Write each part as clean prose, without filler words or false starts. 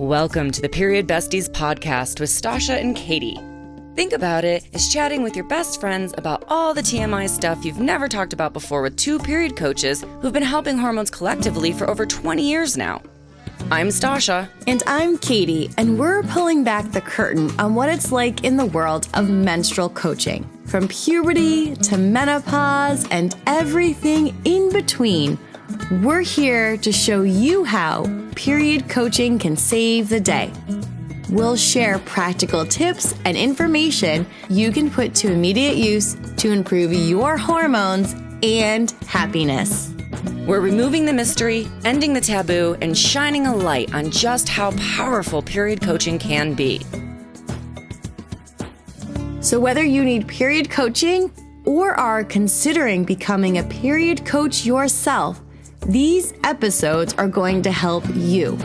Welcome to the Period Besties podcast with Stasha and Katie. Think about it as chatting with your best friends about all the TMI stuff you've never talked about before with two period coaches who've been helping hormones collectively for over 20 years now. I'm Stasha. And I'm Katie, and we're pulling back the curtain on what it's like in the world of menstrual coaching. From puberty to menopause and everything in between, we're here to show you how period coaching can save the day. We'll share practical tips and information you can put to immediate use to improve your hormones and happiness. We're removing the mystery, ending the taboo, and shining a light on just how powerful period coaching can be. So whether you need period coaching or are considering becoming a period coach yourself, these episodes are going to help you.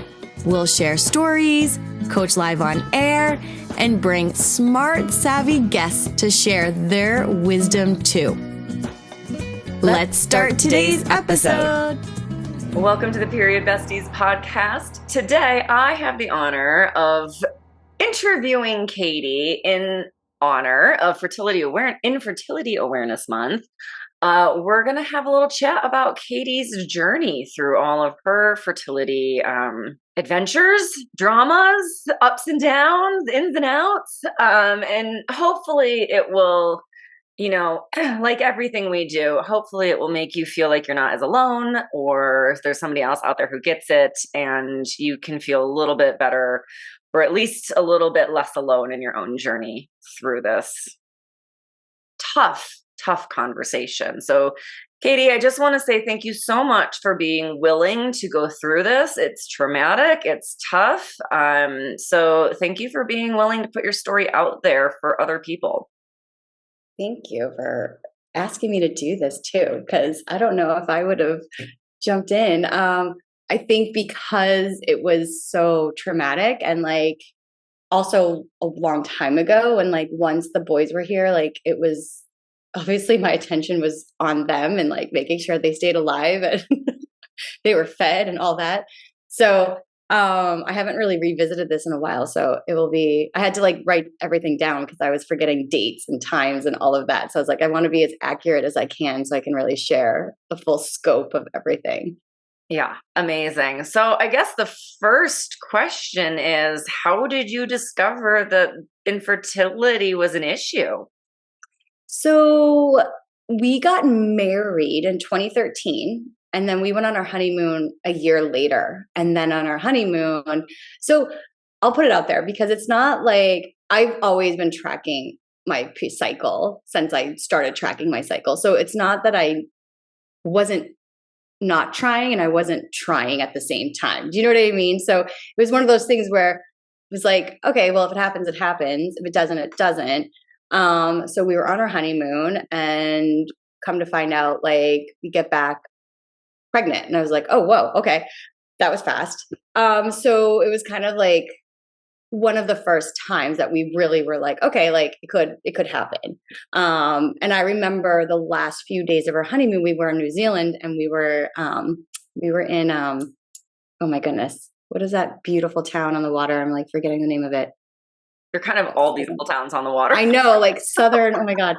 We'll share stories, coach live on air, and bring smart, savvy guests to share their wisdom too. Let's start today's episode. Welcome to the Period Besties podcast. Today, I have the honor of interviewing Katie in honor of Infertility Awareness Month. We're going to have a little chat about Katie's journey through all of her fertility adventures, dramas, ups and downs, ins and outs. And hopefully it will, like everything we do, hopefully it will make you feel like you're not as alone, or if there's somebody else out there who gets it and you can feel a little bit better, or at least a little bit less alone in your own journey through this tough conversation. So, Katie, I just want to say thank you so much for being willing to go through this. It's traumatic. It's tough. So thank you for being willing to put your story out there for other people. Thank you for asking me to do this too, because I don't know if I would have jumped in. I think because it was so traumatic and also a long time ago, and once the boys were here, it was obviously my attention was on them and making sure they stayed alive and they were fed and all that. So I haven't really revisited this in a while. So I had to write everything down because I was forgetting dates and times and all of that. So I was I want to be as accurate as I can so I can really share the full scope of everything. Yeah, amazing. So I guess the first question is, how did you discover that infertility was an issue? So we got married in 2013, and then we went on our honeymoon a year later. And then on our honeymoon, so I'll put it out there because it's not I've always been tracking my cycle since I started tracking my cycle. So it's not that I wasn't not trying and I wasn't trying at the same time. Do you know what I mean? So it was one of those things where it was okay, well, if it happens, it happens. If it doesn't, it doesn't. So we were on our honeymoon and come to find out, we get back pregnant. And I was oh, whoa, okay. That was fast. So it was kind of one of the first times that we really were okay, it could happen. And I remember the last few days of our honeymoon, we were in New Zealand and we were in, oh my goodness, what is that beautiful town on the water? I'm forgetting the name of it. You're kind of all these little towns on the water. I know, southern. Oh my God.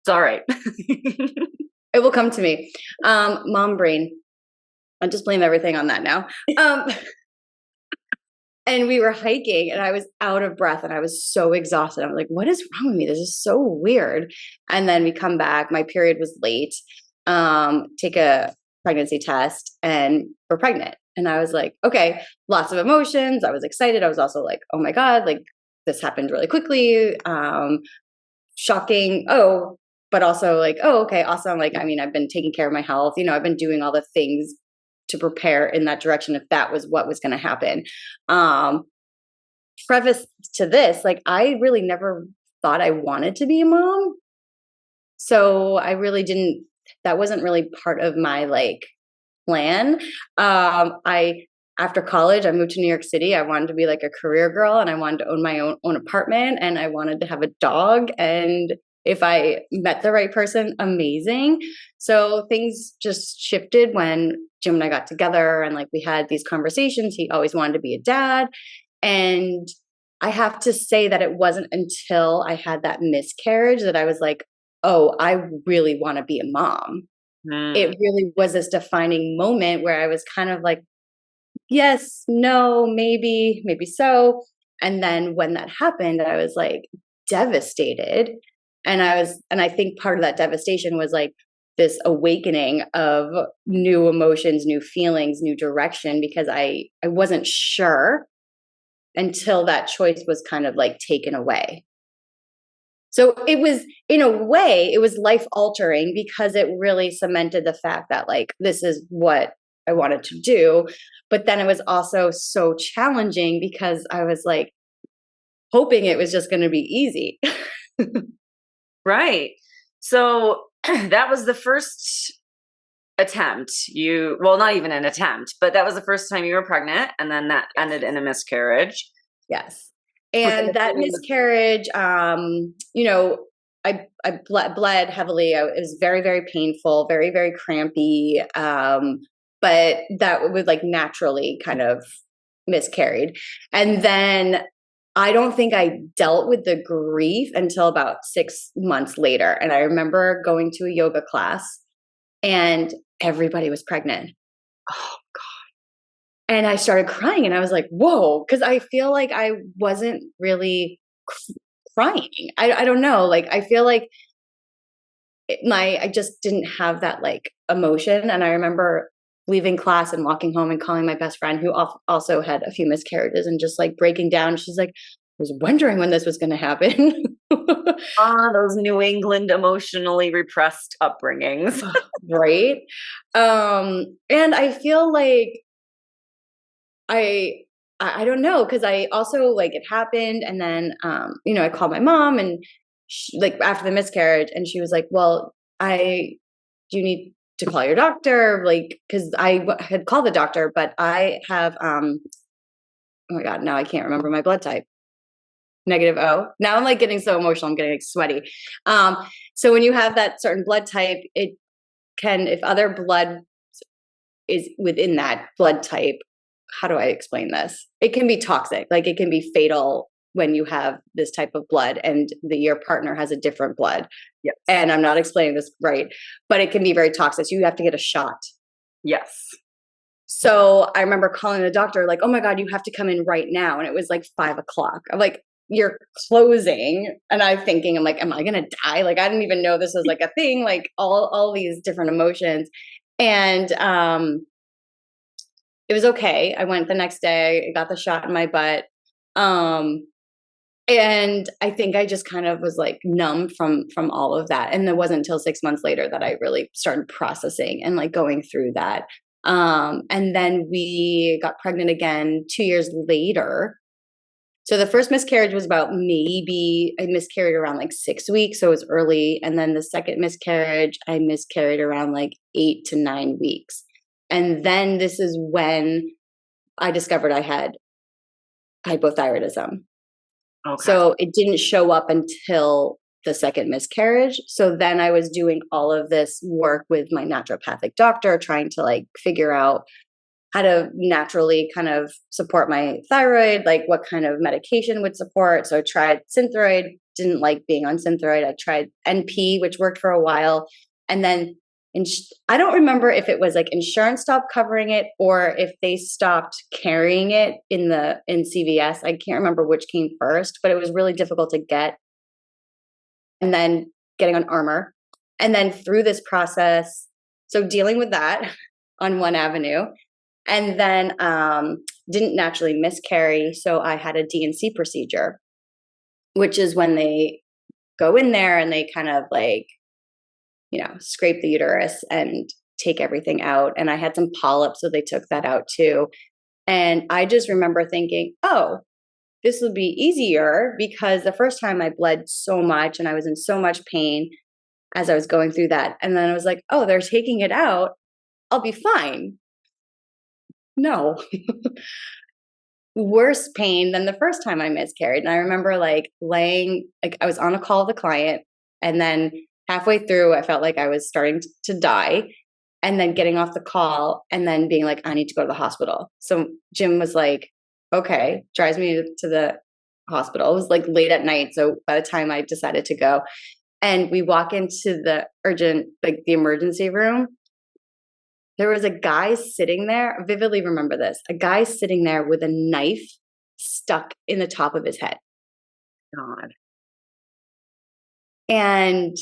It's all right. It will come to me. Mom brain. I'll just blame everything on that now. And we were hiking and I was out of breath and I was so exhausted. I'm what is wrong with me? This is so weird. And then we come back. My period was late. Take a pregnancy test and we're pregnant. And I was okay, lots of emotions. I was excited. I was also oh my God, this happened really quickly. Shocking. Oh, but also oh, okay, awesome. I've been taking care of my health. I've been doing all the things to prepare in that direction if that was what was going to happen. Preface to this, I really never thought I wanted to be a mom. So I really didn't, that wasn't really part of my plan. After college, I moved to New York City. I wanted to be a career girl and I wanted to own my own apartment and I wanted to have a dog. And If I met the right person, amazing. So things just shifted when Jim and I got together and like we had these conversations. He always wanted to be a dad. And I have to say that it wasn't until I had that miscarriage that I was like, oh, I really want to be a mom. It really was this defining moment where I was kind of like, yes, no, maybe so. And then when that happened, I was like devastated. And I think part of that devastation was like this awakening of new emotions, new feelings, new direction, because I wasn't sure until that choice was kind of like taken away. So it was, in a way, it was life altering because it really cemented the fact that like, this is what I wanted to do. But then it was also so challenging because I was like hoping it was just going to be easy. Right. So that was the first attempt. Well, not even an attempt, but that was the first time you were pregnant, and then that ended in a miscarriage. Yes. And that miscarriage, I bled heavily. It was very, very painful, very, very crampy. But that would like naturally kind of miscarried. And then I don't think I dealt with the grief until about 6 months later. And I remember going to a yoga class and everybody was pregnant. Oh, And I started crying and I was like, whoa, because I feel like I wasn't really crying. I don't know. Like, I feel like I just didn't have that like emotion. And I remember leaving class and walking home and calling my best friend who also had a few miscarriages and just like breaking down. She's like, I was wondering when this was going to happen. those New England emotionally repressed upbringings. Right. And I feel like I don't know, because I also like it happened and then I called my mom and like after the miscarriage and she was like, well, do you need to call your doctor, like because had called the doctor, but I have oh my god, now I can't remember my blood type. Negative O. Now I'm like getting so emotional, I'm getting like sweaty. So when you have that certain blood type, it can, if other blood is within that blood type, how do I explain this? It can be toxic, like it can be fatal when you have this type of blood and your partner has a different blood. Yes. And I'm not explaining this right, but it can be very toxic. So you have to get a shot. Yes. So I remember calling the doctor, like, oh my God, you have to come in right now. And it was like 5 o'clock. I'm like, you're closing. And I'm thinking, I'm like, am I going to die? Like, I didn't even know this was like a thing, like all these different emotions. And it was okay. I went the next day, I got the shot in my butt. And I think I just kind of was like numb from all of that. And it wasn't until 6 months later that I really started processing and like going through that. And then we got pregnant again 2 years later. So the first miscarriage was about maybe I miscarried around like 6 weeks. So it was early. And then the second miscarriage, I miscarried around like 8 to 9 weeks. And then this is when I discovered I had hypothyroidism. Okay. So it didn't show up until the second miscarriage. So then I was doing all of this work with my naturopathic doctor, trying to like figure out how to naturally kind of support my thyroid, like what kind of medication would support. So I tried Synthroid, didn't like being on Synthroid. I tried NP, which worked for a while. And then I don't remember if it was like insurance stopped covering it or if they stopped carrying it in CVS. I can't remember which came first, but it was really difficult to get. And then getting on Armour. And then through this process, so dealing with that on one avenue, and then didn't naturally miscarry. So I had a D&C procedure, which is when they go in there and they kind of like, scrape the uterus and take everything out. And I had some polyps, so they took that out too. And I just remember thinking, oh, this would be easier because the first time I bled so much and I was in so much pain as I was going through that. And then I was like, oh, they're taking it out. I'll be fine. No. Worse pain than the first time I miscarried. And I remember like I was on a call with a client And then halfway through, I felt like I was starting to die. And then getting off the call and then being like, I need to go to the hospital. So Jim was like, okay, drives me to the hospital. It was like late at night. So by the time I decided to go, and we walk into the the emergency room, there was a guy sitting there. I vividly remember this. A guy sitting there with a knife stuck in the top of his head. God. And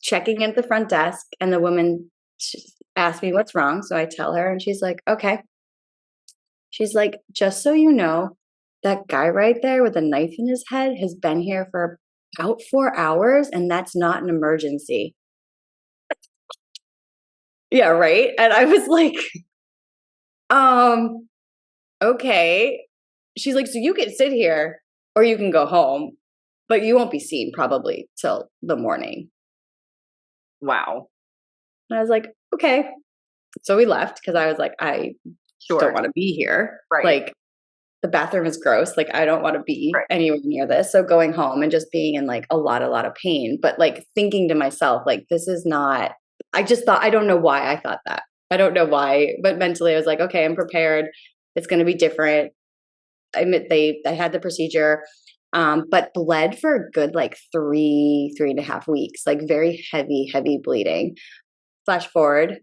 checking in at the front desk, and the woman asked me what's wrong. So I tell her, and she's like, okay. She's like, just so you know, that guy right there with a knife in his head has been here for about 4 hours, and that's not an emergency. Yeah, right. And I was like, okay. She's like, so you can sit here or you can go home, but you won't be seen probably till the morning. Wow. And I was like, okay. So we left because I was like, I Sure. don't want to be here. Right. Like, the bathroom is gross. Like, I don't want to be Right. anywhere near this. So going home and just being in like a lot of pain, but like thinking to myself, like, this is not, I just thought, I don't know why I thought that. I don't know why, but mentally I was like, okay, I'm prepared. It's going to be different. I admit they had the procedure, but bled for a good like 3.5 weeks, like very heavy bleeding. Flash forward,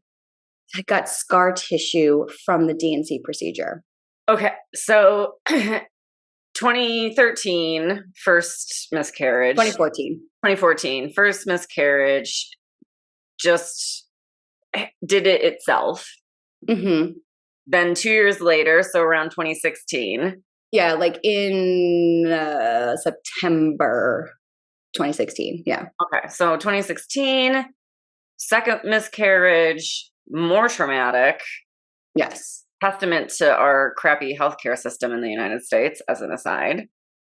I got scar tissue from the DNC procedure. Okay. So 2013, first miscarriage. 2014, first miscarriage. Just did it itself. Mm-hmm. Then 2 years later, so around 2016. Yeah, like in September 2016. Yeah. Okay. So 2016, second miscarriage, more traumatic. Yes. Testament to our crappy healthcare system in the United States, as an aside.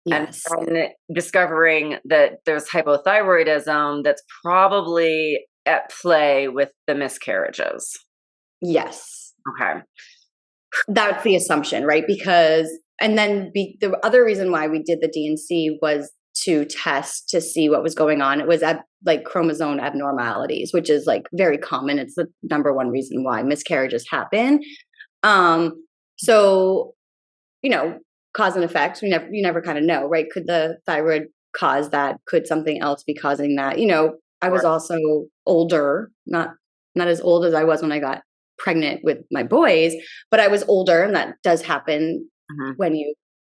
Yes. And discovering that there's hypothyroidism that's probably at play with the miscarriages. Yes. Okay. That's the assumption, right? Because, and then the other reason why we did the DNC was to test to see what was going on. It was like chromosome abnormalities, which is like very common. It's the number one reason why miscarriages happen. So, you know, cause and effect, you never kind of know, right? Could the thyroid cause that? Could something else be causing that? You know, I was also older, not as old as I was when I got pregnant with my boys, but I was older, and that does happen when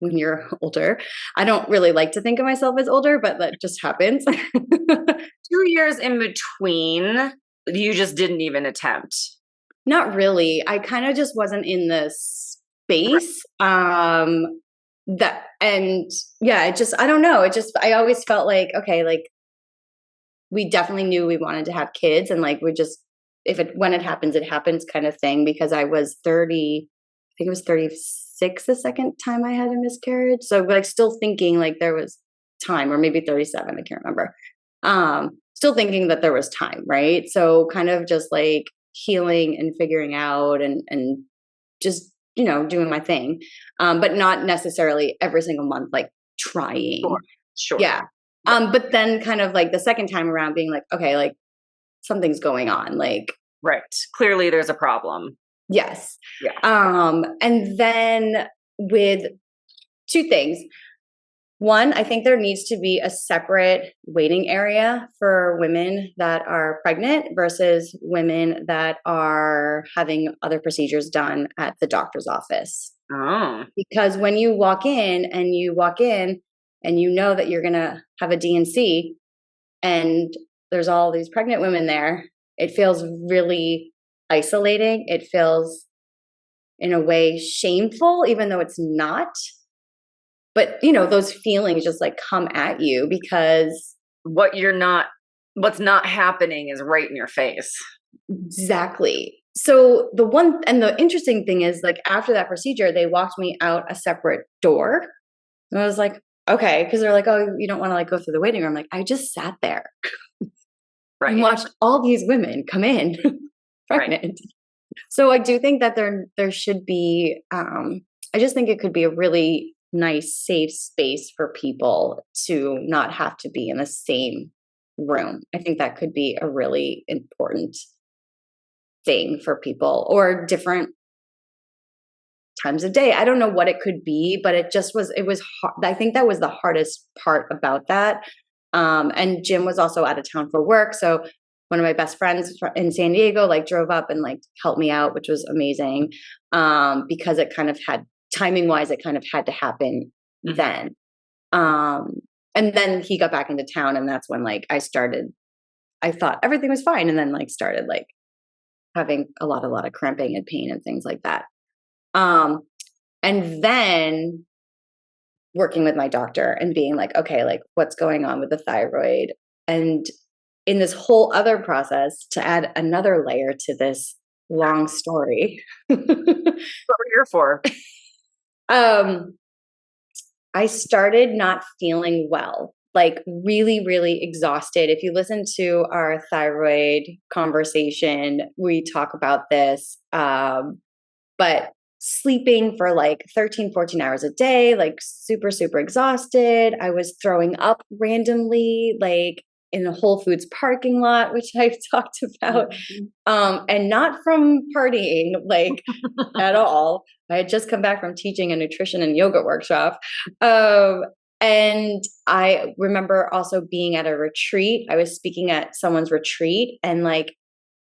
you're older. I don't really like to think of myself as older, but that just happens. 2 years in between, you just didn't even attempt. Not really. I kind of just wasn't in the space. I don't know. I always felt like, okay, like we definitely knew we wanted to have kids, and like when it happens kind of thing, because I was 30, I think it was 36 the second time I had a miscarriage. So like still thinking like there was time, or maybe 37, I can't remember. Still thinking that there was time, right? So kind of just like healing and figuring out and just, you know, doing my thing. But not necessarily every single month, like trying. Sure. Yeah. But then kind of like the second time around being like, okay, like something's going on. Like, right. Clearly there's a problem. Yes. Yeah. And then with two things. One, I think there needs to be a separate waiting area for women that are pregnant versus women that are having other procedures done at the doctor's office. Oh. Because when you walk in and you know that you're going to have a DNC and there's all these pregnant women there, it feels really isolating. It feels in a way shameful, even though it's not. But, you know, those feelings just like come at you because what's not happening is right in your face. Exactly. So the interesting thing is, like, after that procedure, they walked me out a separate door. And I was like, okay, because they're like, oh, you don't want to like go through the waiting room. Like, I just sat there right. and watched all these women come in pregnant. Right. So I do think that there should be, I just think it could be a really nice, safe space for people to not have to be in the same room. I think that could be a really important thing for people, or different times of day. I don't know what it could be, but it was hard. I think that was the hardest part about that. And Jim was also out of town for work. So one of my best friends in San Diego, like, drove up and like helped me out, which was amazing. Because it kind of had, timing wise, it kind of had to happen then. And then he got back into town, and that's when like I thought everything was fine. And then like started like having a lot of cramping and pain and things like that. And then working with my doctor and being like, okay, like, what's going on with the thyroid? And in this whole other process, to add another layer to this long story, What we're here for. I started not feeling well, like really, really exhausted. If you listen to our thyroid conversation, we talk about this. But sleeping for like 13, 14 hours a day, like super, super exhausted. I was throwing up randomly, like in the Whole Foods parking lot, which I've talked about, and not from partying, like at all. I had just come back from teaching a nutrition and yoga workshop. And I remember also being at a retreat. I was speaking at someone's retreat, and like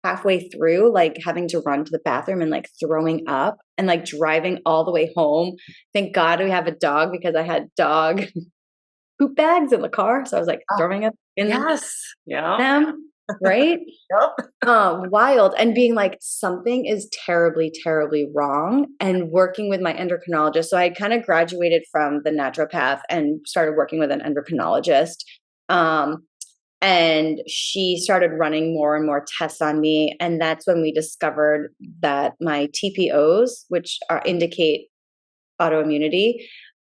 halfway through, like having to run to the bathroom and like throwing up, and like driving all the way home. Thank God we have a dog, because I had dog poop bags in the car. So I was like throwing up in them. Right. Wild. And being like, something is terribly, terribly wrong, and working with my endocrinologist. So I kind of graduated from the naturopath and started working with an endocrinologist. And she started running more and more tests on me. And that's when we discovered that my TPOs, which indicate autoimmunity,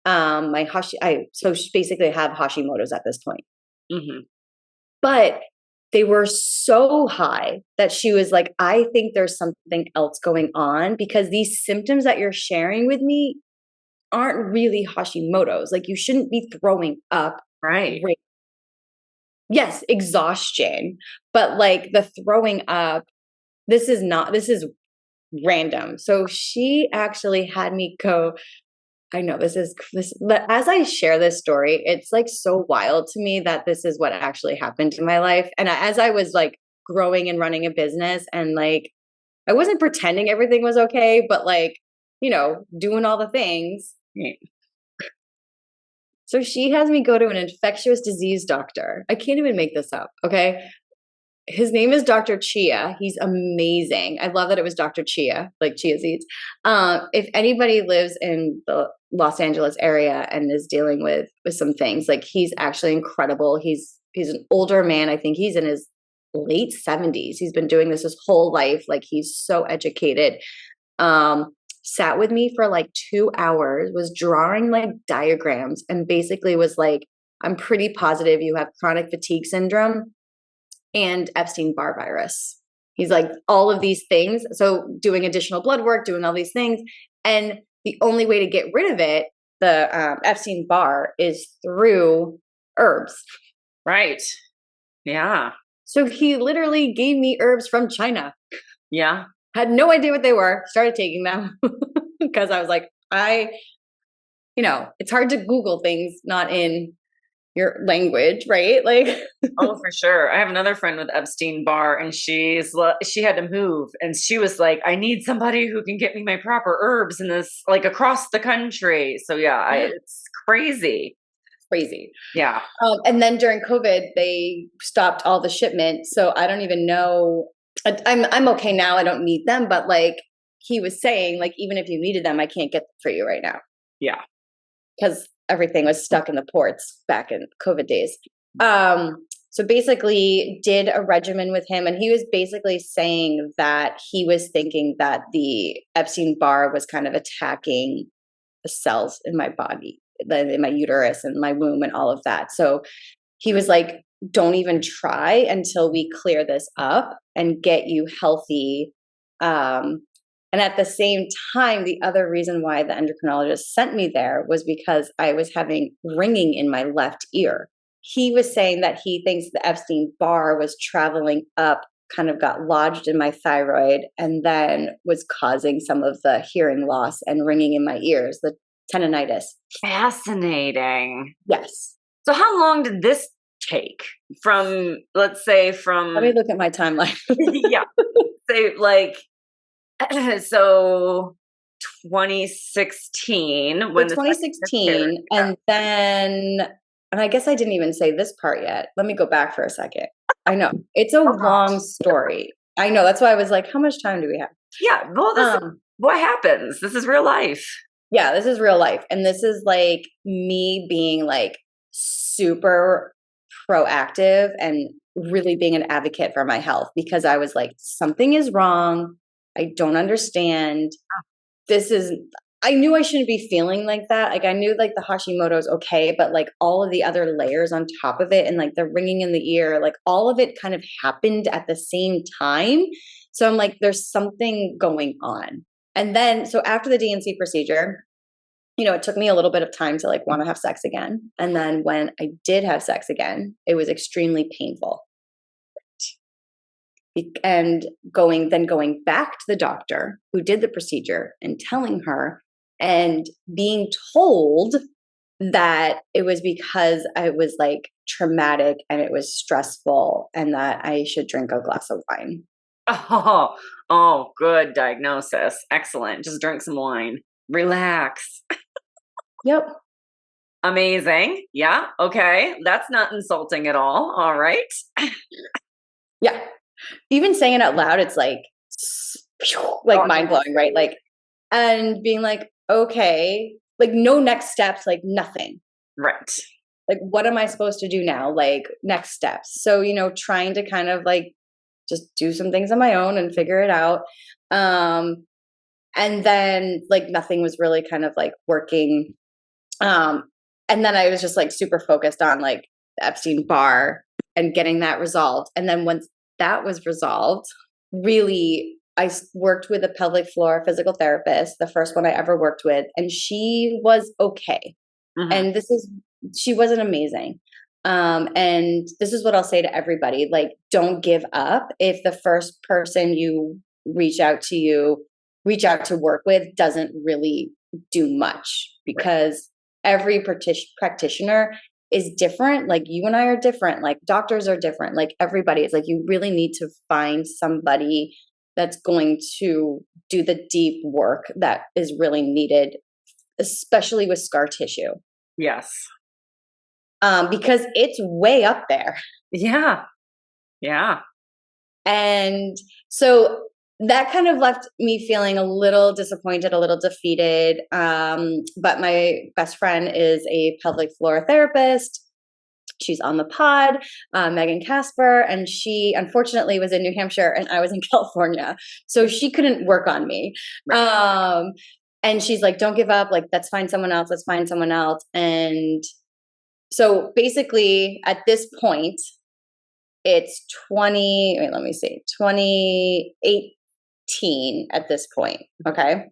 so basically have Hashimoto's at this point. But they were so high that she was like, I think there's something else going on, because these symptoms that you're sharing with me aren't really Hashimoto's. Like, you shouldn't be throwing up. Right. Yes, exhaustion, but like the throwing up, this is random. So she actually had me go, I know this, but as I share this story, it's like so wild to me that this is what actually happened in my life. And as I was like growing and running a business, and like, I wasn't pretending everything was okay, but like, doing all the things. So she has me go to an infectious disease doctor. I can't even make this up. Okay. His name is Dr. Chia. He's amazing. I love that it was Dr. Chia, like chia seeds. If anybody lives in the Los Angeles area and is dealing with some things, like, he's actually incredible. He's an older man. I think he's in his late 70s. He's been doing this his whole life. Like, he's so educated. Sat with me for like 2 hours, was drawing like diagrams, and basically was like, I'm pretty positive you have chronic fatigue syndrome and Epstein-Barr virus. He's like, all of these things. So doing additional blood work, doing all these things. And the only way to get rid of it, the Epstein-Barr, is through herbs. Right. Yeah. So he literally gave me herbs from China. Yeah. Had no idea what they were, started taking them because I was like, it's hard to Google things not in your language, right? Like, oh, for sure. I have another friend with Epstein-Barr, and she had to move, and she was like, I need somebody who can get me my proper herbs in this, like, across the country. So yeah, it's crazy. Yeah. And then during COVID, they stopped all the shipment. So I don't even know. I'm okay now. I don't need them. But like he was saying, like, even if you needed them, I can't get them for you right now. Yeah. Because everything was stuck in the ports back in COVID days. So basically did a regimen with him, and he was basically saying that he was thinking that the Epstein-Barr was kind of attacking the cells in my body, in my uterus and my womb and all of that. So he was like, don't even try until we clear this up and get you healthy. And at the same time, the other reason why the endocrinologist sent me there was because I was having ringing in my left ear. he was saying that he thinks the Epstein-Barr was traveling up, kind of got lodged in my thyroid, and then was causing some of the hearing loss and ringing in my ears, the tendonitis. Fascinating. Yes. So how long did this take from, let's say from... Let me look at my timeline. Yeah. Say like, so 2016. When 2016, and then, and I guess I didn't even say this part yet. Let me go back for a second. I know. It's a long story. I know. That's why I was like, how much time do we have? Yeah. Well, this is what happens. This is real life. Yeah, this is real life. And this is like me being like super proactive and really being an advocate for my health, because I was like, something is wrong. I don't understand. I knew I shouldn't be feeling like that. Like I knew like the Hashimoto's okay, but like all of the other layers on top of it and like the ringing in the ear, like all of it kind of happened at the same time. So I'm like, there's something going on. And then, so after the DNC procedure, it took me a little bit of time to like want to have sex again. And then when I did have sex again, it was extremely painful. And going back to the doctor who did the procedure and telling her and being told that it was because I was like traumatic and it was stressful and that I should drink a glass of wine. Oh, good diagnosis. Excellent. Just drink some wine. Relax. Yep. Amazing. Yeah. Okay. That's not insulting at all. All right. Yeah. Even saying it out loud, it's like mind blowing, right? Like, and being like, okay, like no next steps, like nothing. Right. Like, what am I supposed to do now? Like next steps. So, trying to kind of like just do some things on my own and figure it out. And then like nothing was really kind of like working. And then I was just like super focused on like the Epstein-Barr and getting that resolved. And then once that was resolved, really, I worked with a pelvic floor physical therapist, the first one I ever worked with, and she was okay. Mm-hmm. And she wasn't amazing. And this is what I'll say to everybody, like, don't give up if the first person you reach out to work with doesn't really do much, because every practitioner is different. Like you and I are different, like doctors are different, like everybody is like, you really need to find somebody that's going to do the deep work that is really needed, especially with scar tissue. Yes. Because it's way up there. Yeah. Yeah. And so that kind of left me feeling a little disappointed, a little defeated. But my best friend is a pelvic floor therapist. She's on the pod, Megan Casper, and she unfortunately was in New Hampshire and I was in California. So she couldn't work on me. Right. And she's like, don't give up. Like, let's find someone else. Let's find someone else. And so basically at this point, it's 2018 at this point. Okay.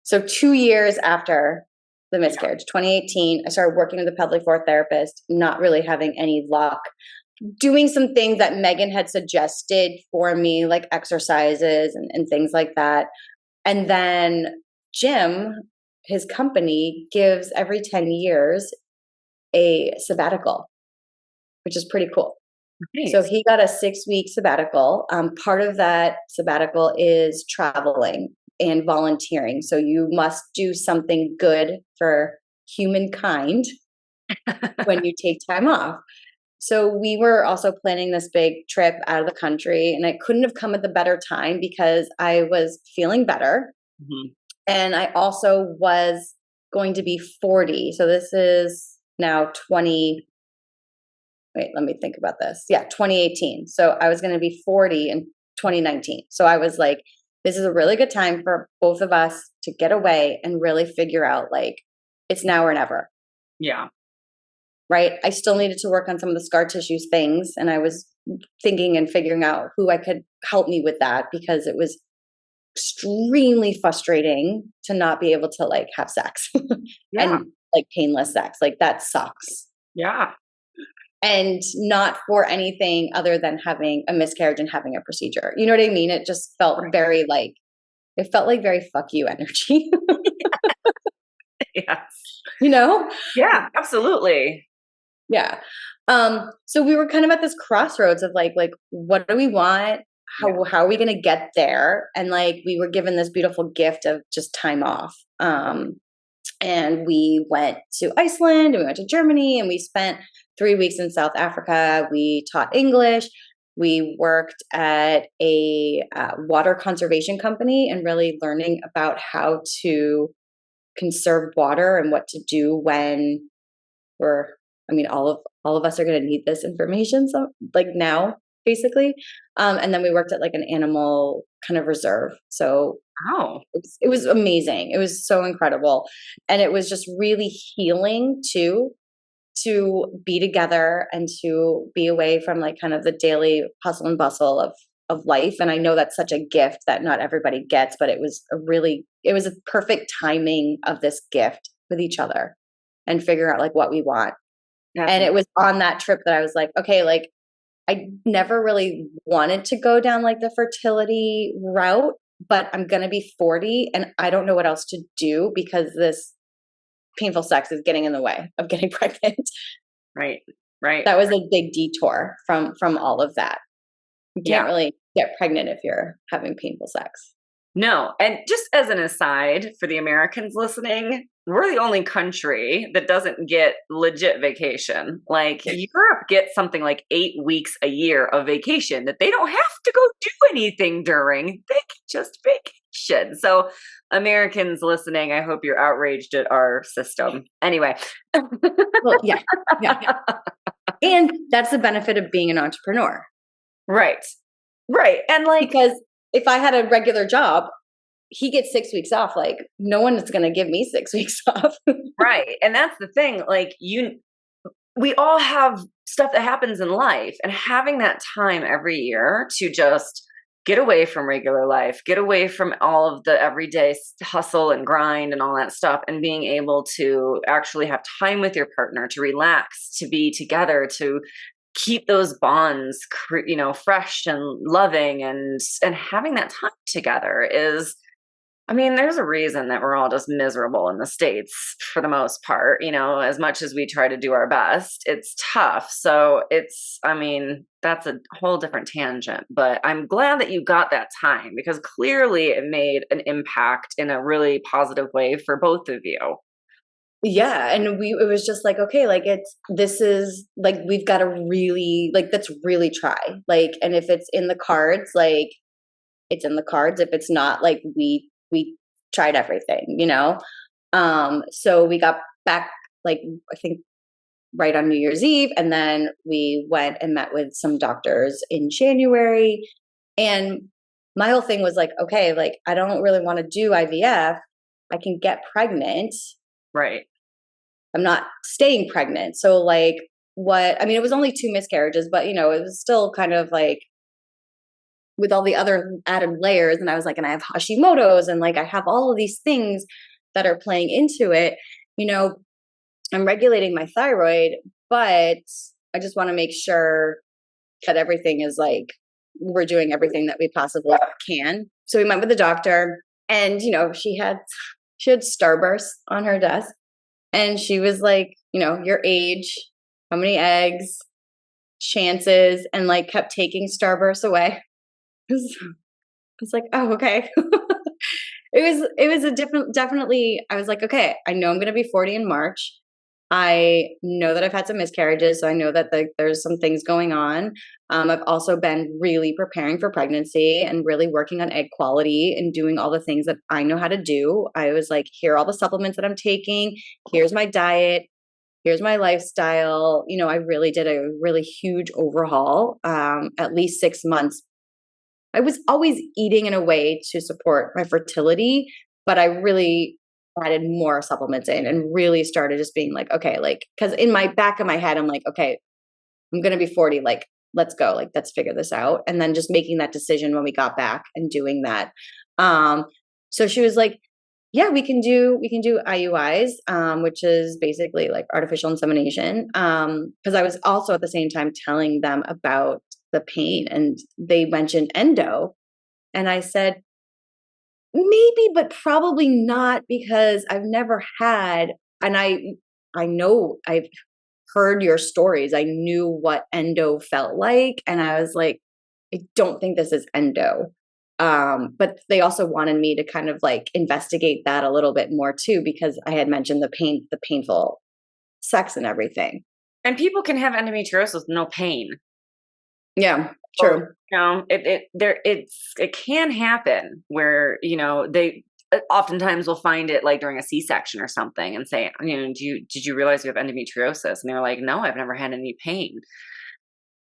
So 2 years after the miscarriage, 2018, I started working with a pelvic floor therapist, not really having any luck, doing some things that Megan had suggested for me, like exercises and things like that. And then Jim, his company, gives every 10 years a sabbatical, which is pretty cool. Nice. So he got a 6-week sabbatical. Part of that sabbatical is traveling and volunteering. So you must do something good for humankind when you take time off. So we were also planning this big trip out of the country, and it couldn't have come at the better time because I was feeling better. Mm-hmm. And I also was going to be 40. So this is now 2018. So I was going to be 40 in 2019. So I was like, this is a really good time for both of us to get away and really figure out, like, it's now or never. Yeah. Right. I still needed to work on some of the scar tissue things. And I was thinking and figuring out who I could help me with that, because it was extremely frustrating to not be able to like have sex and like painless sex. Like that sucks. Yeah. and not for anything other than having a miscarriage and having a procedure. You know what I mean? It just felt very like, it felt like very fuck you energy, Yes. you know? Yeah, absolutely. Yeah. So we were kind of at this crossroads of like, what do we want? How are we going to get there? And like, we were given this beautiful gift of just time off. And we went to Iceland and we went to Germany and we spent 3 weeks in South Africa. We taught English. We worked at a water conservation company and really learning about how to conserve water and what to do when all of us are going to need this information. So like now, basically. And then we worked at like an animal kind of reserve. So Oh, it was amazing. It was so incredible. And it was just really healing too, to be together and to be away from like kind of the daily hustle and bustle of life. And I know that's such a gift that not everybody gets, but it was a perfect timing of this gift with each other and figure out like what we want. And it was on that trip that I was like, okay, like I never really wanted to go down like the fertility route, but I'm going to be 40 and I don't know what else to do because this painful sex is getting in the way of getting pregnant. right. Right. That was a big detour from all of that. You can't really get pregnant if you're having painful sex. No. And just as an aside for the Americans listening, we're the only country that doesn't get legit vacation. Like Europe gets something like 8 weeks a year of vacation that they don't have to go do anything during. They can just vacation. So Americans listening, I hope you're outraged at our system. Anyway. Well, yeah. And that's the benefit of being an entrepreneur. Right. Right. And like, because if I had a regular job, he gets 6 weeks off. Like no one is going to give me 6 weeks off. right. And that's the thing. Like we all have stuff that happens in life, and having that time every year to just get away from regular life, get away from all of the everyday hustle and grind and all that stuff, and being able to actually have time with your partner, to relax, to be together, to keep those bonds, fresh and loving, and having that time together is, I mean, there's a reason that we're all just miserable in the States for the most part. As much as we try to do our best, it's tough. So that's a whole different tangent, but I'm glad that you got that time because clearly it made an impact in a really positive way for both of you. Yeah. And it was just like, okay, like this is like, we've got to really, like, let's really try. Like, and if it's in the cards, like it's in the cards. If it's not, like we tried everything, So we got back, like, I think right on New Year's Eve. And then we went and met with some doctors in January. And my whole thing was like, okay, like, I don't really want to do IVF. I can get pregnant. Right. I'm not staying pregnant. So like it was only 2 miscarriages, but it was still kind of like with all the other added layers. And I was like, and I have Hashimoto's and like, I have all of these things that are playing into it. I'm regulating my thyroid, but I just want to make sure that everything is like, we're doing everything that we possibly can. So we met with the doctor and, she had Starburst on her desk. And she was like, your age, how many eggs, chances, and like kept taking Starburst away. I was like, oh, okay. It was definitely, I was like, okay, I know I'm going to be 40 in March. I know that I've had some miscarriages, so I know that there's some things going on. I've also been really preparing for pregnancy and really working on egg quality and doing all the things that I know how to do. I was like, here are all the supplements that I'm taking. Here's my diet. Here's my lifestyle. I really did a really huge overhaul, at least 6 months. I was always eating in a way to support my fertility, but I really added more supplements in and really started just being like, okay, like, because in my back of my head, I'm like, okay, I'm going to be 40. Like, let's go. Like, let's figure this out. And then just making that decision when we got back and doing that. So she was like, yeah, we can do IUIs, which is basically like artificial insemination. Because I was also at the same time telling them about the pain, and they mentioned endo, and I said maybe, but probably not because I've never had, and I know I've heard your stories. I knew what endo felt like, and I was like, I don't think this is endo. But they also wanted me to kind of like investigate that a little bit more too, because I had mentioned the painful sex and everything. And people can have endometriosis with no pain. Yeah, So, true. it can happen where, they oftentimes will find it like during a C-section or something and say, did you realize you have endometriosis? And they're like, no, I've never had any pain.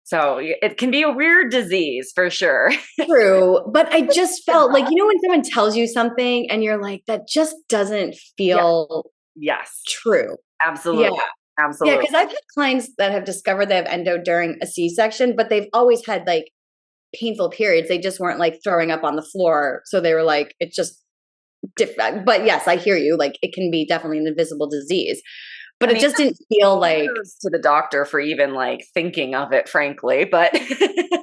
So it can be a weird disease for sure. True. But I just felt like, when someone tells you something and you're like, that just doesn't Yeah. feel Yes, true. absolutely. Yeah. Yeah, Absolutely. because I've had clients that have discovered they have endo during a C-section, but they've always had like painful periods. They just weren't like throwing up on the floor. So they were like, it's just different. But yes, I hear you. Like it can be definitely an invisible disease, but it just didn't feel like. Kudos to the doctor for even like thinking of it, frankly. But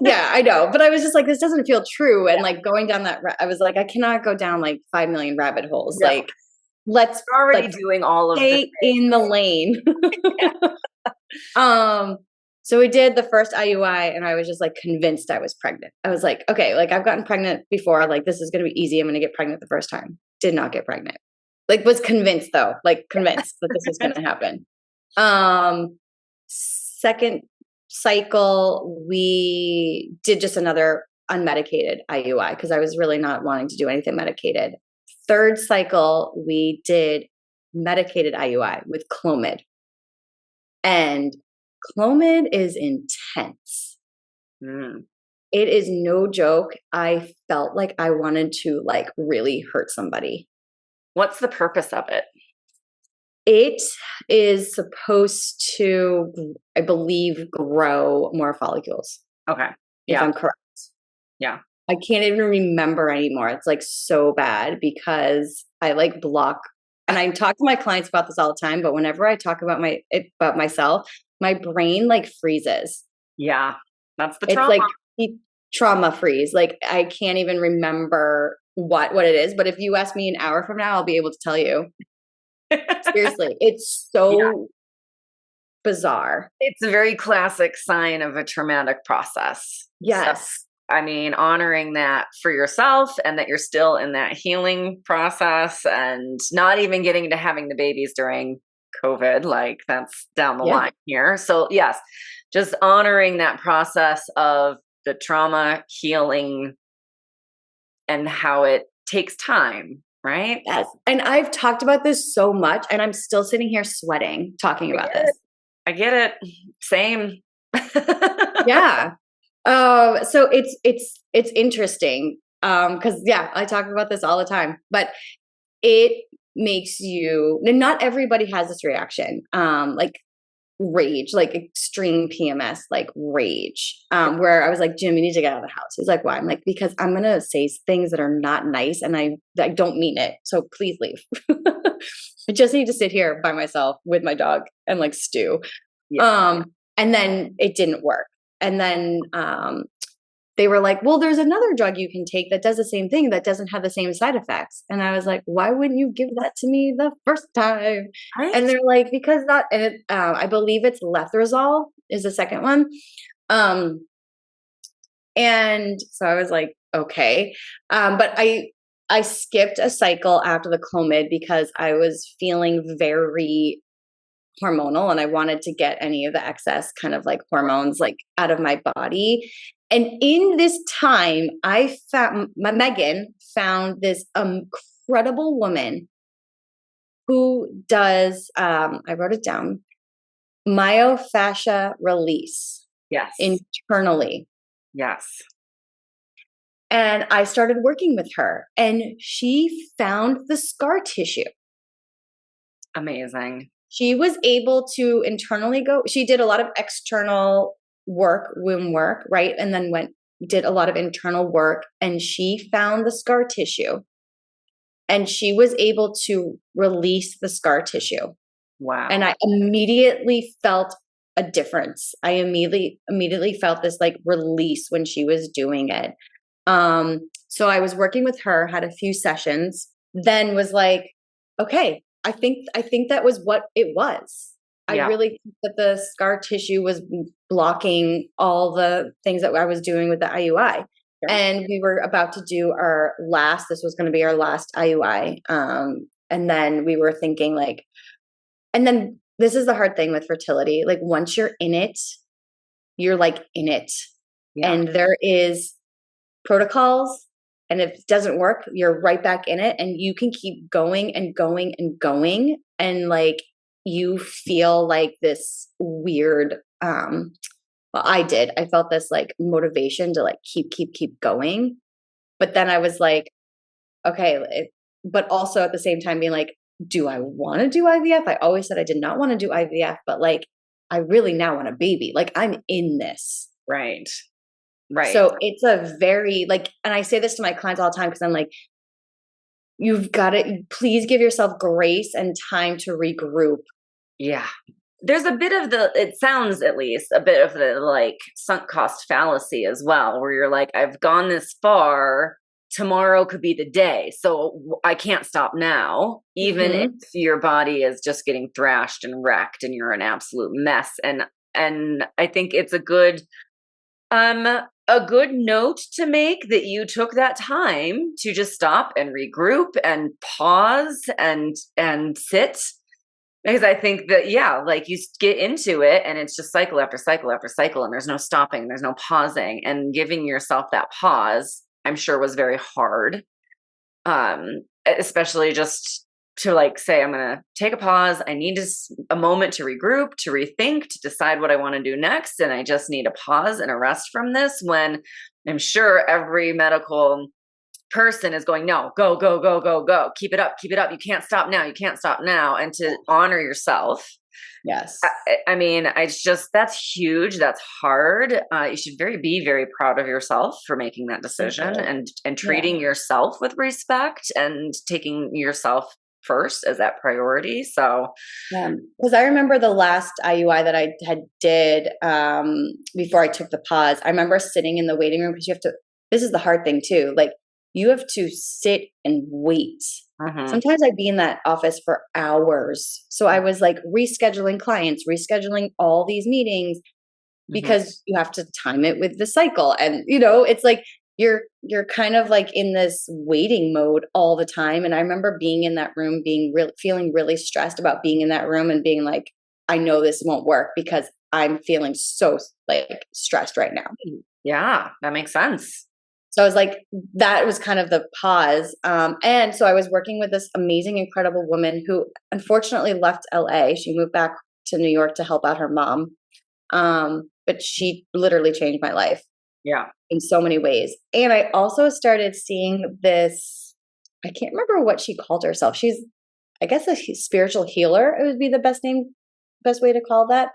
Yeah, I know. But I was just like, this doesn't feel true. And like going down that, I was like, I cannot go down like 5 million rabbit holes. No. Like, let's already doing all of stay in the lane. So we did the first IUI and I was just like convinced I was pregnant. I was like, okay, like I've gotten pregnant before. Like this is going to be easy. I'm going to get pregnant the first time. Did not get pregnant. Like was convinced though, like convinced that this was going to happen. Second cycle, we did just another unmedicated IUI because I was really not wanting to do anything medicated. Third cycle, we did medicated IUI with Clomid. And Clomid is intense. It is no joke. I felt like I wanted to like really hurt somebody. What's the purpose of it? It is supposed to, I believe, grow more follicles. Okay. If I'm correct. Yeah. I can't even remember anymore. It's like so bad because I like block, and I talk to my clients about this all the time, but whenever I talk about myself, my brain like freezes. Yeah. That's the trauma. It's like trauma freeze. Like I can't even remember what it is, but if you ask me an hour from now, I'll be able to tell you. Seriously, it's so bizarre. It's a very classic sign of a traumatic process. Yes. So, I mean, honoring that for yourself and that you're still in that healing process and not even getting to having the babies during COVID, like that's down the line here. So yes, just honoring that process of the trauma healing and how it takes time, right? Yes. And I've talked about this so much and I'm still sitting here sweating talking about this. I get it. Same. Yeah. So it's interesting. Cause I talk about this all the time, but it makes you, and not everybody has this reaction. Like rage, like extreme PMS, like rage. Where I was like, Jim, you need to get out of the house. He's like, why? I'm like, because I'm gonna say things that are not nice and I don't mean it. So please leave. I just need to sit here by myself with my dog and like stew. Yeah. And then it didn't work. And then they were like, well, there's another drug you can take that does the same thing that doesn't have the same side effects. And I was like, why wouldn't you give that to me the first time? Right. And they're like, because that, and it, I believe it's letrozole is the second one. And so I was like, okay. But I skipped a cycle after the Clomid because I was feeling very hormonal and I wanted to get any of the excess kind of like hormones like out of my body. And in this time, Megan found this incredible woman who does, I wrote it down, myofascia release. Yes. Internally. Yes. And I started working with her and she found the scar tissue. Amazing. She was able to internally she did a lot of external work, womb work, right? And then did a lot of internal work and she found the scar tissue. and she was able to release the scar tissue. Wow. And I immediately felt a difference. I immediately felt this like release when she was doing it. So I was working with her, had a few sessions, then was like, okay, I think that was what it was. I really think that the scar tissue was blocking all the things that I was doing with the IUI. Sure. And we were about to do this was going to be our last IUI. And then we were thinking like, and then this is the hard thing with fertility. Like once you're in it, you're like in it. Yeah. And there is protocols. And if it doesn't work, you're right back in it. And you can keep going and going and going. And like you feel like this weird, well, I did. I felt this like motivation to like keep going. But then I was like, okay, but also at the same time being like, do I want to do IVF? I always said I did not want to do IVF, but like, I really now want a baby. Like I'm in this. Right. Right. So it's a very like, and I say this to my clients all the time because I'm like, you've got to please give yourself grace and time to regroup. Yeah. There's a bit of it sounds at least a bit of the like sunk cost fallacy as well, where you're like, I've gone this far. Tomorrow could be the day. So I can't stop now, even if your body is just getting thrashed and wrecked and you're an absolute mess. And I think it's a good note to make that you took that time to just stop and regroup and pause and sit. Because I think that, yeah, like you get into it and it's just cycle after cycle after cycle and there's no stopping, there's no pausing, and giving yourself that pause, I'm sure was very hard. Especially just to like say, I'm going to take a pause. I need a moment to regroup, to rethink, to decide what I want to do next. And I just need a pause and a rest from this, when I'm sure every medical person is going, no, go, go, go, go, go. Keep it up. Keep it up. You can't stop now. You can't stop now. And to honor yourself. Yes. I mean, that's huge. That's hard. You should be very proud of yourself for making that decision and treating yourself with respect and taking yourself first as that priority. So, because I remember the last IUI that I did before I took the pause, I remember sitting in the waiting room because this is the hard thing too. Like you have to sit and wait. Sometimes I'd be in that office for hours. So I was like rescheduling clients, rescheduling all these meetings because you have to time it with the cycle. And, it's like you're kind of like in this waiting mode all the time. And I remember being in that room, feeling really stressed about being in that room and being like, I know this won't work because I'm feeling so like stressed right now. Yeah, that makes sense. So I was like, that was kind of the pause. And so I was working with this amazing, incredible woman who unfortunately left LA. She moved back to New York to help out her mom. But she literally changed my life. Yeah. In so many ways. And I also started seeing this, I can't remember what she called herself. She's, I guess, a spiritual healer. It would be the best way to call that,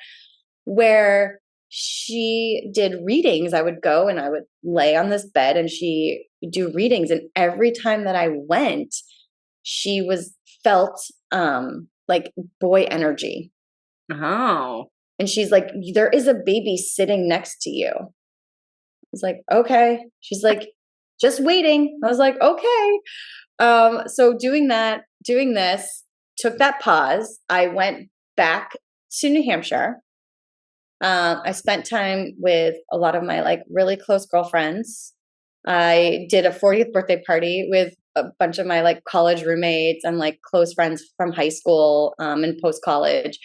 where she did readings. I would go and I would lay on this bed and she would do readings. And every time that I went, she felt like boy energy. Oh. And she's like, there is a baby sitting next to you. I was like, okay. She's like, just waiting. I was like, okay. So doing this, took that pause. I went back to New Hampshire. I spent time with a lot of my like really close girlfriends. I did a 40th birthday party with a bunch of my like college roommates and like close friends from high school and post college.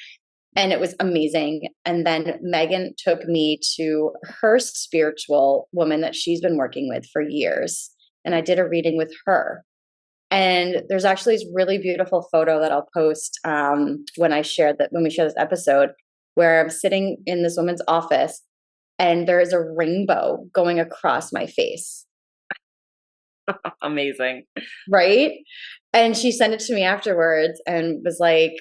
And it was amazing. And then Megan took me to her spiritual woman that she's been working with for years. And I did a reading with her. And there's actually this really beautiful photo that I'll post when we share this episode, where I'm sitting in this woman's office and there is a rainbow going across my face. Amazing. Right? And she sent it to me afterwards and was like,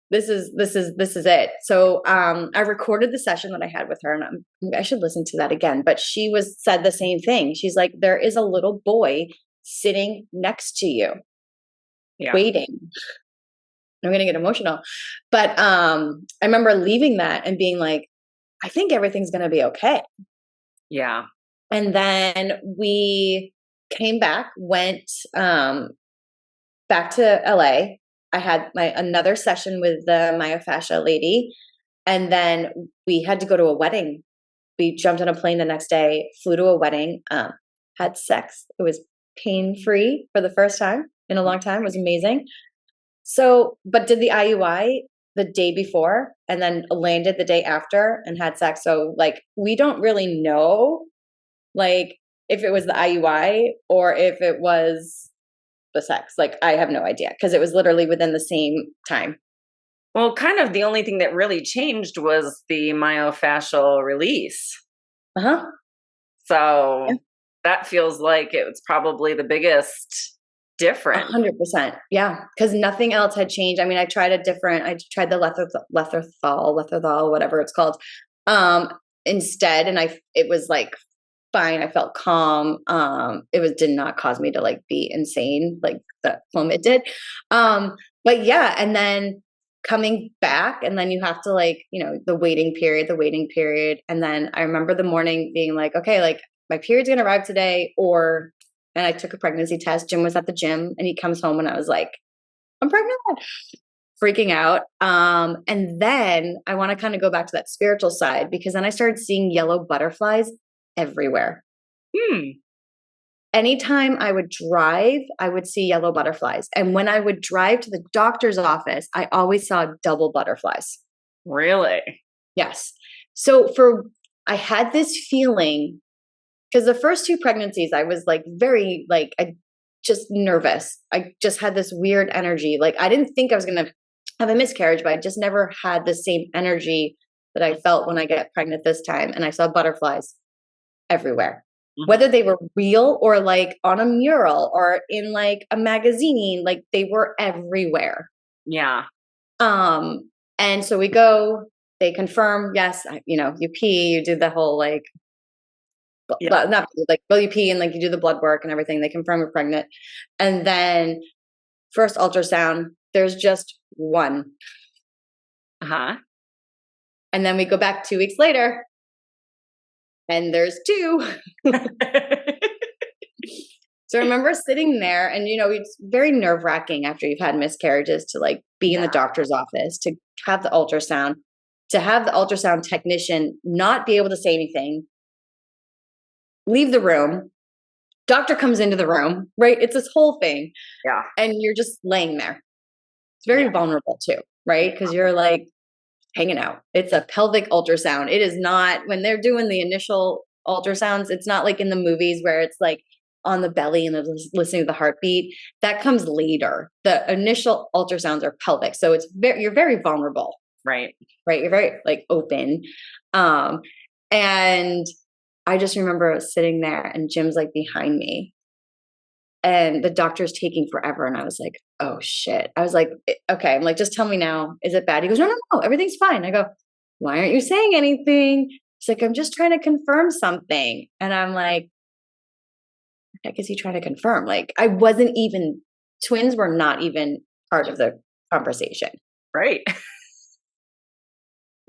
this is it. So I recorded the session that I had with her, and I should listen to that again. But she said the same thing. She's like, there is a little boy sitting next to you, Yeah. waiting. I'm going to get emotional. But I remember leaving that and being like, I think everything's going to be okay. Yeah. And then we came back, went back to LA. I had another session with the myofascia lady. And then we had to go to a wedding. We jumped on a plane the next day, flew to a wedding, had sex. It was pain-free for the first time in a long time. It was amazing. So, but did the IUI the day before and then landed the day after and had sex. So like, we don't really know like if it was the IUI or if it was the sex. Like, I have no idea because it was literally within the same time. Well, kind of the only thing that really changed was the myofascial release. Uh-huh. So Yeah. that feels like it's probably the biggest difference. 100%. Yeah. Because nothing else had changed. I mean, I tried the Lethal, whatever it's called, instead. And it was like fine. I felt calm. Did not cause me to like be insane like the Clomid did. But yeah. And then coming back, and then you have to like, the waiting period. And then I remember the morning being like, okay, like my period's going to arrive today, and I took a pregnancy test. Jim was at the gym and he comes home and I was like, I'm pregnant, freaking out. And then I want to kind of go back to that spiritual side because then I started seeing yellow butterflies everywhere. Anytime I would drive, I would see yellow butterflies. And when I would drive to the doctor's office, I always saw double butterflies. Really? Yes. So I had this feeling because the first two pregnancies, I was like very like, I just nervous. I just had this weird energy. Like I didn't think I was going to have a miscarriage, but I just never had the same energy that I felt when I get pregnant this time. And I saw butterflies everywhere, whether they were real or like on a mural or in like a magazine, like they were everywhere. Yeah. And so we go, they confirm, yes, you pee, you do the whole like, not like, well, you pee and like you do the blood work and everything. They confirm you're pregnant. And then first ultrasound, there's just one. Uh-huh. And then we go back 2 weeks later and there's two. So I remember sitting there and, it's very nerve wracking after you've had miscarriages to like be in the doctor's office, to have the ultrasound, to have the ultrasound technician not be able to say anything, leave the room, doctor comes into the room, right? It's this whole thing. Yeah. And you're just laying there. It's very vulnerable too, right? Because you're like hanging out. It's a pelvic ultrasound. It is not, when they're doing the initial ultrasounds, it's not like in the movies where it's like on the belly and they're listening to the heartbeat. That comes later. The initial ultrasounds are pelvic. So you're very vulnerable. Right. You're very like open. And I just remember sitting there and Jim's like behind me and the doctor's taking forever. And I was like, oh shit. I was like, okay. I'm like, just tell me now. Is it bad? He goes, no, everything's fine. I go, why aren't you saying anything? He's like, I'm just trying to confirm something. And I'm like, I guess he trying to confirm. Like twins were not even part of the conversation. Right.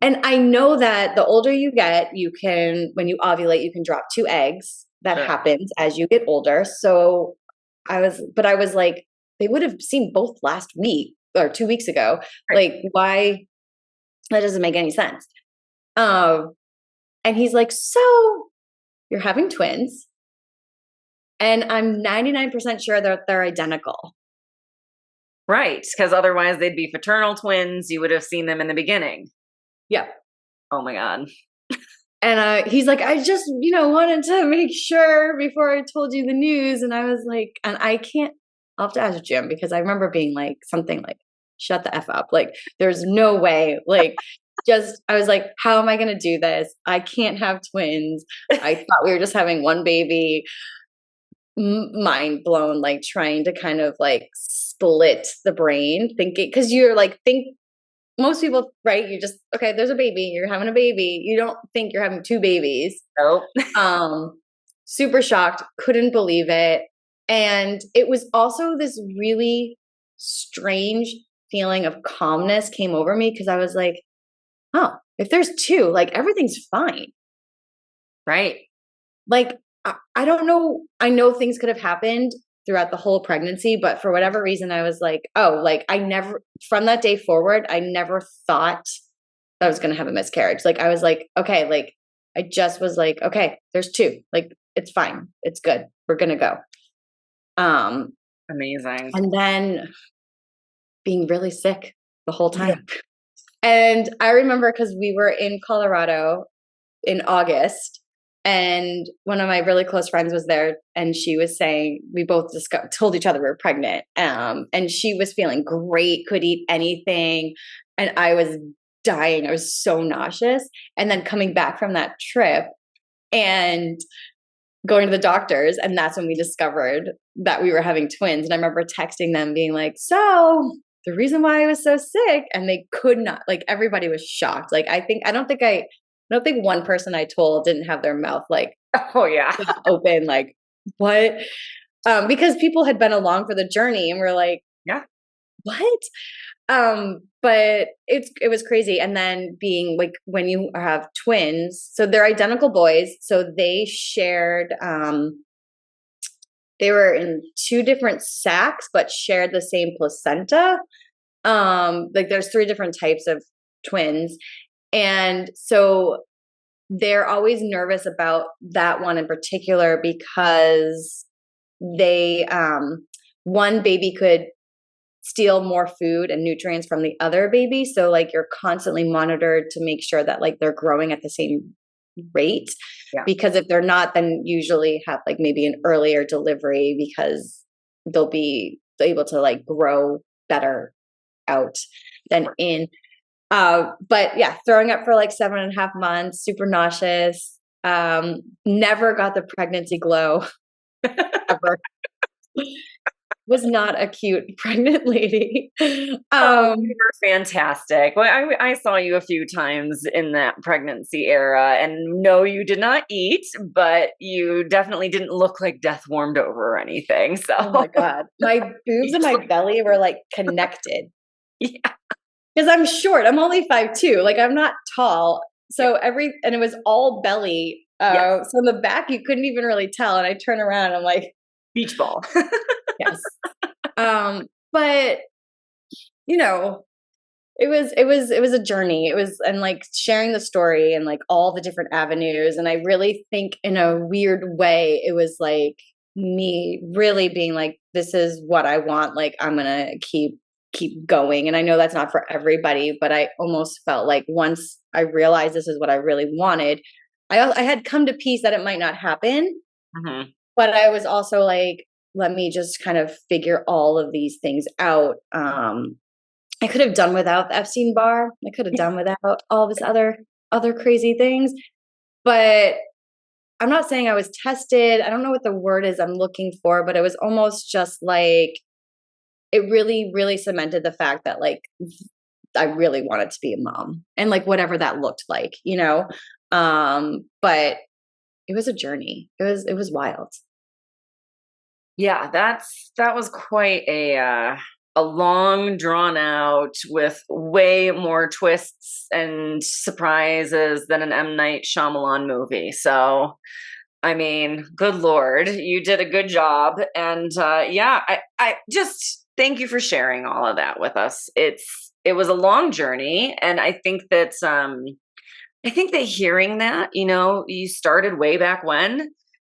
And I know that the older you get, when you ovulate, you can drop 2 eggs. That happens as you get older. So I was like, they would have seen both last week or 2 weeks ago. Right. Like, why? That doesn't make any sense. And he's like, so you're having twins. And I'm 99% sure that they're identical. Right. Because otherwise they'd be fraternal twins. You would have seen them in the beginning. Yeah. Oh my God. And he's like, I just, wanted to make sure before I told you the news. And I was like, and I'll have to ask Jim because I remember being like something like, shut the F up. Like, there's no way. Like, I was like, how am I going to do this? I can't have twins. I thought we were just having one baby. Mind blown, like trying to kind of like split the brain thinking, because you're like, most people, right? You just, okay, there's a baby, you're having a baby. You don't think you're having 2 babies. Nope. Super shocked, couldn't believe it. And it was also this really strange feeling of calmness came over me because I was like, oh, if there's two, like everything's fine. Right. Like, I don't know. I know things could have happened throughout the whole pregnancy, but for whatever reason, I was like, oh, like I never, from that day forward, I never thought that I was going to have a miscarriage. Like, I was like, okay, like, I just was like, okay, there's two. Like, it's fine. It's good. We're going to go. Amazing. And then being really sick the whole Yeah. time. And I remember because we were in Colorado in August, and one of my really close friends was there, and she was saying we both told each other we were pregnant. And she was feeling great, could eat anything, and I was dying. I was so nauseous. And then coming back from that trip and going to the doctors, and that's when we discovered that we were having twins. And I remember texting them being like, so the reason why I was so sick, and they could not, like, everybody was shocked. Like, I don't think one person I told didn't have their mouth like, Oh yeah. open, like, what? Because people had been along for the journey and we're like, Yeah. what? But it was crazy. And then being like, when you have twins, so they're identical boys. So they shared, they were in two different sacks, but shared the same placenta. Like there's three different types of twins. And so they're always nervous about that one in particular because they, one baby could steal more food and nutrients from the other baby. So like you're constantly monitored to make sure that like they're growing at the same rate. Yeah. Because if they're not, then usually have like maybe an earlier delivery because they'll be able to like grow better out than in. But yeah, throwing up for like 7.5 months, super nauseous. Never got the pregnancy glow ever. Was not a cute pregnant lady. You were fantastic. Well, I saw you a few times in that pregnancy era, and no, you did not eat, but you definitely didn't look like death warmed over or anything. So, oh my God, my boobs and my belly were like connected. Yeah. Because I'm short. I'm only 5'2". Like I'm not tall. So and it was all belly. Yes. So in the back you couldn't even really tell. And I turn around, I'm like, Beach ball. yes. But you know, it was a journey. It was, and like sharing the story and like all the different avenues. And I really think in a weird way, it was like me really being like, this is what I want. Like I'm gonna keep going. And I know that's not for everybody, but I almost felt like once I realized this is what I really wanted, I had come to peace that it might not happen. Mm-hmm. But I was also like, let me just kind of figure all of these things out. I could have done without the Epstein bar. I could have done without all this other crazy things. But I'm not saying I was tested. I don't know what the word is I'm looking for, but it was almost just like, it really, really cemented the fact that like, I really wanted to be a mom and like whatever that looked like, you know? But it was a journey. It was wild. Yeah, that was quite a long drawn out with way more twists and surprises than an M. Night Shyamalan movie. So, I mean, good Lord, you did a good job. And yeah, I just thank you for sharing all of that with us. It was a long journey, and I think that hearing that, you know, you started way back when,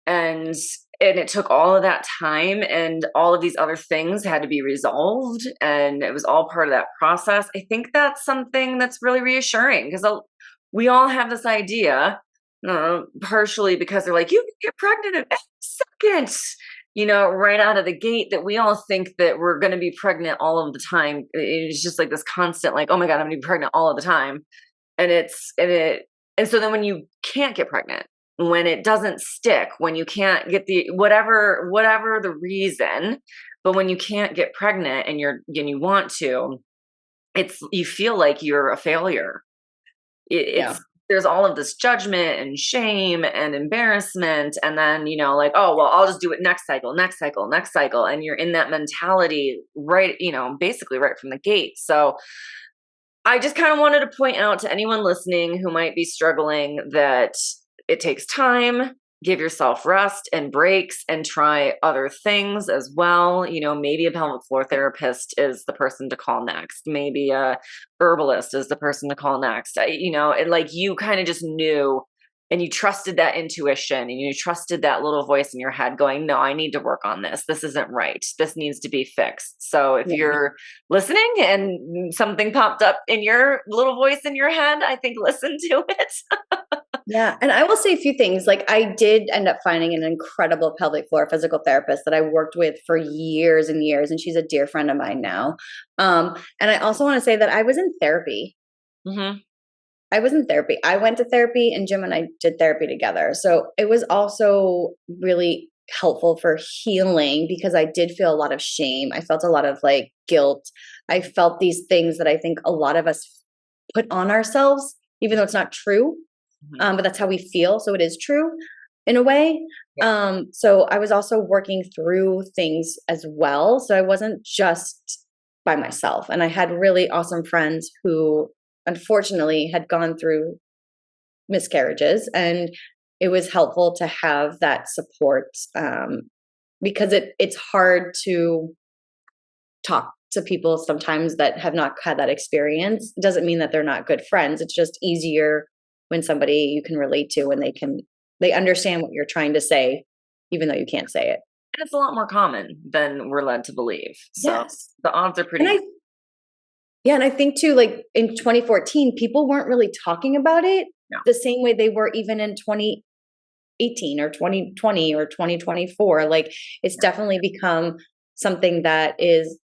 and it took all of that time, and all of these other things had to be resolved, and it was all part of that process. I think that's something that's really reassuring, because we all have this idea, partially because they're like, you can get pregnant in seconds, you know, right out of the gate, that we all think that we're going to be pregnant all of the time. It's just like this constant, like, oh my God, I'm going to be pregnant all of the time. And so then when you can't get pregnant, when it doesn't stick, when you can't get the whatever the reason, but when you can't get pregnant and you want to, you feel like you're a failure. Yeah. there's all of this judgment and shame and embarrassment. And then, like, oh, well, I'll just do it next cycle, next cycle, next cycle. And you're in that mentality, right, basically right from the gate. So I just kind of wanted to point out to anyone listening who might be struggling that it takes time. Give yourself rest and breaks and try other things as well. Maybe a pelvic floor therapist is the person to call next. Maybe a herbalist is the person to call next. Like you kind of just knew and you trusted that intuition and you trusted that little voice in your head going, no, I need to work on this. This isn't right. This needs to be fixed. So if you're listening and something popped up in your little voice in your head, I think listen to it. Yeah. And I will say a few things. Like I did end up finding an incredible pelvic floor physical therapist that I worked with for years and years. And she's a dear friend of mine now. And I also want to say that I was in therapy. Mm-hmm. I was in therapy. I went to therapy and Jim and I did therapy together. So it was also really helpful for healing because I did feel a lot of shame. I felt a lot of like guilt. I felt these things that I think a lot of us put on ourselves, even though it's not true. But that's how we feel. So it is true in a way. Yeah. So I was also working through things as well. So I wasn't just by myself. And I had really awesome friends who unfortunately had gone through miscarriages. And it was helpful to have that support because it's hard to talk to people sometimes that have not had that experience. It doesn't mean that they're not good friends. It's just easier when somebody you can relate to and they understand what you're trying to say, even though you can't say it. And it's a lot more common than we're led to believe. So yes. The odds are pretty. And I think too, like in 2014, people weren't really talking about it the same way they were even in 2018 or 2020 or 2024. Like it's definitely become something that is,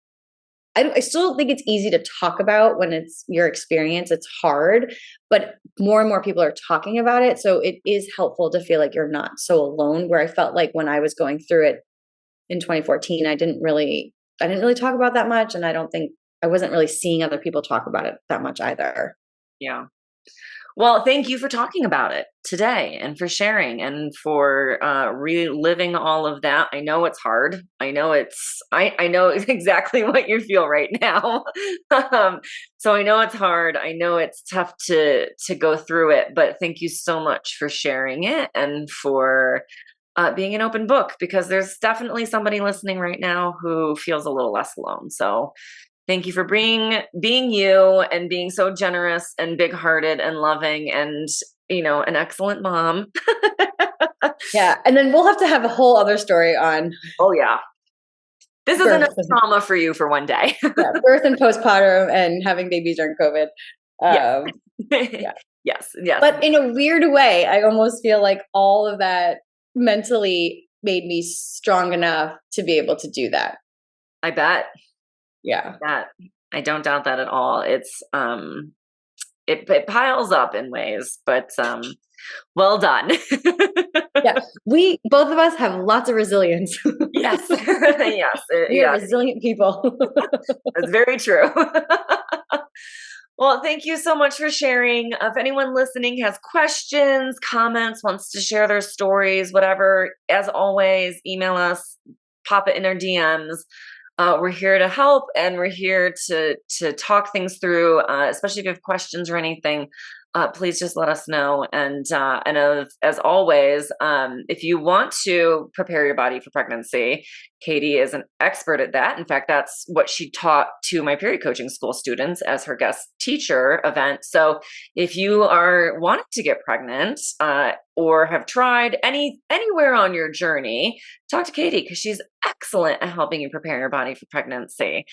I still think it's easy to talk about when it's your experience. It's hard, but more and more people are talking about it. So it is helpful to feel like you're not so alone, where I felt like when I was going through it in 2014, I didn't really talk about that much. And I wasn't really seeing other people talk about it that much either. Yeah. Well, thank you for talking about it today and for sharing and for reliving all of that. I know it's hard. I know I know exactly what you feel right now. So I know it's hard. I know it's tough to go through it, but thank you so much for sharing it and for being an open book, because there's definitely somebody listening right now who feels a little less alone. So thank you for being you and being so generous and big-hearted and loving and, an excellent mom. Yeah. And then we'll have to have a whole other story on. Oh, yeah. This is enough trauma for you for one day. Yeah, birth and postpartum and having babies during COVID. Yeah. Yes. But in a weird way, I almost feel like all of that mentally made me strong enough to be able to do that. I bet. Yeah. I don't doubt that at all. It's it piles up in ways, but well done. Yeah. Both of us have lots of resilience. Yes. Yes. We are resilient people. That's very true. Well, thank you so much for sharing. If anyone listening has questions, comments, wants to share their stories, whatever, as always, email us, pop it in our DMs. We're here to help and we're here to talk things through, especially if you have questions or anything. Please just let us know. And as always, if you want to prepare your body for pregnancy, Katie is an expert at that. In fact, that's what she taught to my period coaching school students as her guest teacher event. So if you are wanting to get pregnant or have tried anywhere on your journey, talk to Katie because she's excellent at helping you prepare your body for pregnancy.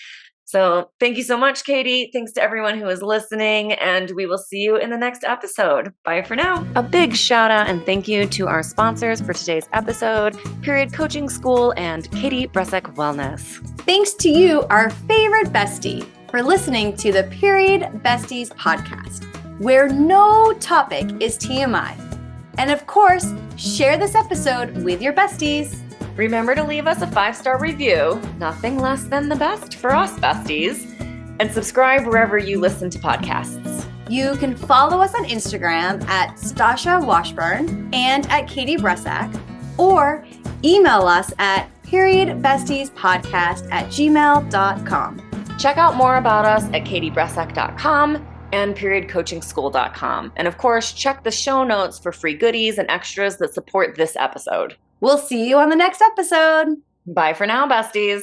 So thank you so much, Katie. Thanks to everyone who is listening, and we will see you in the next episode. Bye for now. A big shout out and thank you to our sponsors for today's episode, Period Coaching School and Katie Bressack Wellness. Thanks to you, our favorite bestie, for listening to the Period Besties podcast, where no topic is TMI. And of course, share this episode with your besties. Remember to leave us a 5-star review, nothing less than the best for us besties, and subscribe wherever you listen to podcasts. You can follow us on Instagram at Stasha Washburn and at Katie Bressack, or email us at periodbestiespodcast@gmail.com. Check out more about us at katiebressack.com and periodcoachingschool.com. And of course, check the show notes for free goodies and extras that support this episode. We'll see you on the next episode. Bye for now, besties.